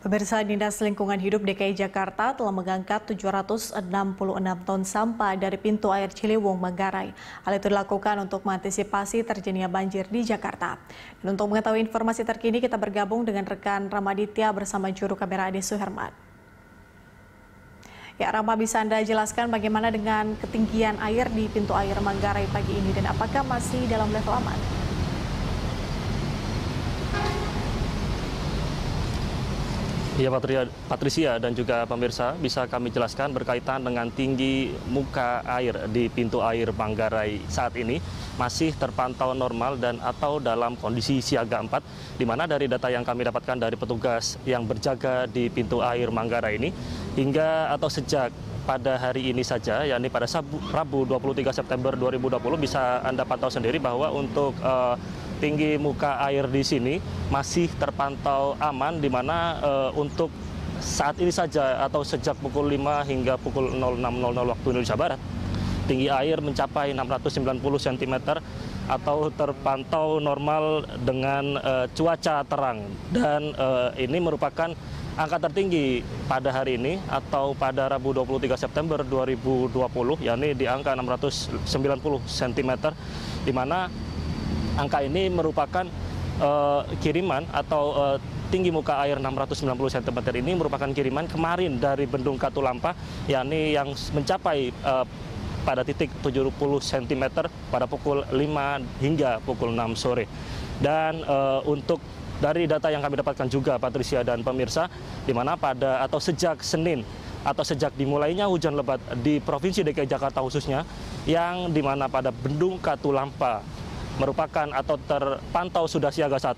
Pemirsa, Dinas Lingkungan Hidup DKI Jakarta telah mengangkat 766 ton sampah dari pintu air Ciliwung, Manggarai. Hal itu dilakukan untuk mengantisipasi terjadinya banjir di Jakarta. Dan untuk mengetahui informasi terkini, kita bergabung dengan rekan Ramaditya bersama juru kamera Ade Suherman. Ya, Rama, bisa Anda jelaskan bagaimana dengan ketinggian air di pintu air Manggarai pagi ini dan apakah masih dalam level aman? Ya, Patricia dan juga pemirsa, bisa kami jelaskan berkaitan dengan tinggi muka air di pintu air Manggarai saat ini masih terpantau normal dan atau dalam kondisi siaga 4, di mana dari data yang kami dapatkan dari petugas yang berjaga di pintu air Manggarai ini hingga atau sejak pada hari ini saja, yakni pada Rabu 23 September 2020, bisa Anda pantau sendiri bahwa untuk tinggi muka air di sini masih terpantau aman, di mana untuk saat ini saja atau sejak pukul 5 hingga pukul 06.00 waktu Indonesia Barat, tinggi air mencapai 690 cm atau terpantau normal dengan cuaca terang. Dan ini merupakan angka tertinggi pada hari ini atau pada Rabu 23 September 2020, yakni di angka 690 cm, di mana angka ini merupakan kiriman atau tinggi muka air 690 cm ini merupakan kiriman kemarin dari Bendung Katulampa, yakni yang mencapai pada titik 70 cm pada pukul 5 hingga pukul 6 sore. Dan untuk dari data yang kami dapatkan juga, Patricia dan pemirsa, di mana pada atau sejak Senin atau sejak dimulainya hujan lebat di Provinsi DKI Jakarta khususnya, yang di mana pada Bendung Katulampa merupakan atau terpantau sudah siaga 1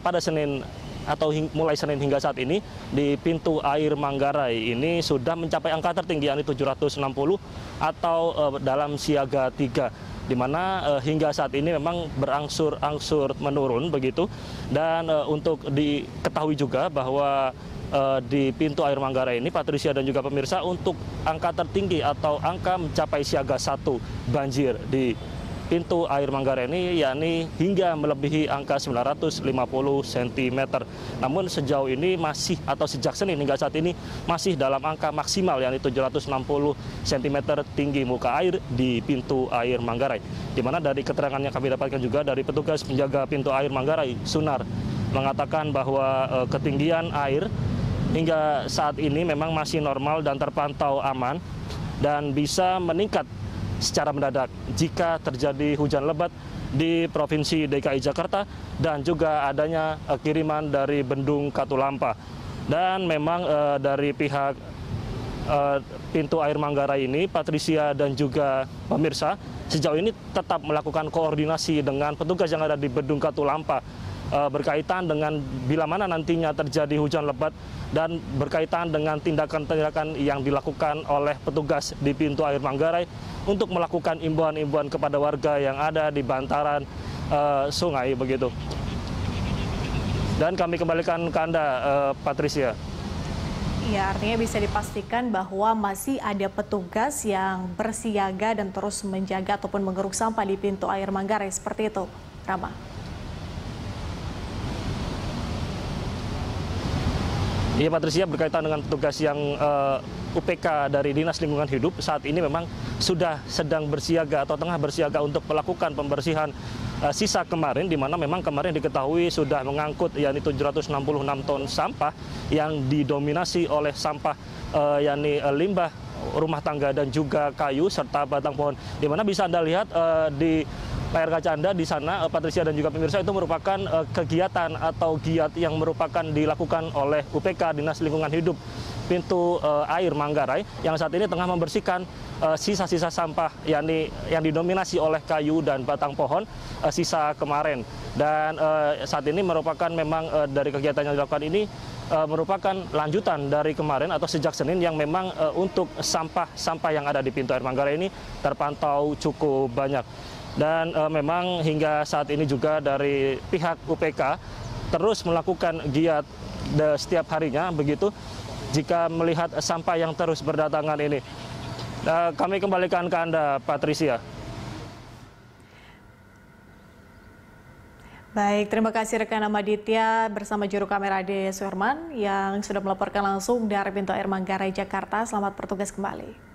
pada Senin atau mulai Senin hingga saat ini di pintu air Manggarai ini sudah mencapai angka tertinggi, yakni 760 atau dalam siaga 3, di mana hingga saat ini memang berangsur-angsur menurun begitu. Dan untuk diketahui juga bahwa di pintu air Manggarai ini, Patricia dan juga pemirsa, untuk angka tertinggi atau angka mencapai siaga 1 banjir di pintu air Manggarai ini, yakni hingga melebihi angka 950 cm. Namun sejauh ini masih atau sejak Senin hingga saat ini masih dalam angka maksimal, yakni 760 cm tinggi muka air di pintu air Manggarai. Di mana dari keterangan yang kami dapatkan juga dari petugas penjaga pintu air Manggarai, Sunar, mengatakan bahwa ketinggian air hingga saat ini memang masih normal dan terpantau aman dan bisa meningkat secara mendadak jika terjadi hujan lebat di Provinsi DKI Jakarta dan juga adanya kiriman dari Bendung Katulampa. Dan memang dari pihak pintu air Manggarai ini, Patricia dan juga pemirsa, sejauh ini tetap melakukan koordinasi dengan petugas yang ada di Bendung Katulampa berkaitan dengan bila mana nantinya terjadi hujan lebat dan berkaitan dengan tindakan-tindakan yang dilakukan oleh petugas di pintu air Manggarai untuk melakukan imbauan-imbauan kepada warga yang ada di bantaran sungai begitu. Dan kami kembalikan ke Anda, Patricia. Ya, artinya bisa dipastikan bahwa masih ada petugas yang bersiaga dan terus menjaga ataupun mengeruk sampah di pintu air Manggarai, seperti itu, Rama. Iya, Patricia, berkaitan dengan petugas yang UPK dari Dinas Lingkungan Hidup saat ini memang sudah sedang bersiaga atau tengah bersiaga untuk melakukan pembersihan sisa kemarin, di mana memang kemarin diketahui sudah mengangkut yakni 766 ton sampah yang didominasi oleh sampah yakni limbah rumah tangga dan juga kayu serta batang pohon, di mana bisa Anda lihat di layar kaca Anda di sana, Patricia dan juga pemirsa, itu merupakan kegiatan atau giat yang merupakan dilakukan oleh UPK Dinas Lingkungan Hidup pintu air Manggarai yang saat ini tengah membersihkan sisa-sisa sampah yakni yang didominasi oleh kayu dan batang pohon sisa kemarin. Dan saat ini merupakan memang dari kegiatan yang dilakukan ini merupakan lanjutan dari kemarin atau sejak Senin, yang memang untuk sampah-sampah yang ada di pintu air Manggarai ini terpantau cukup banyak. Dan memang hingga saat ini juga dari pihak UPK terus melakukan giat setiap harinya begitu jika melihat sampah yang terus berdatangan ini. Kami kembalikan ke Anda, Patricia. Baik, terima kasih rekan Amaditya bersama juru kamera Ade Suherman yang sudah melaporkan langsung dari pintu air Manggarai, Jakarta. Selamat bertugas kembali.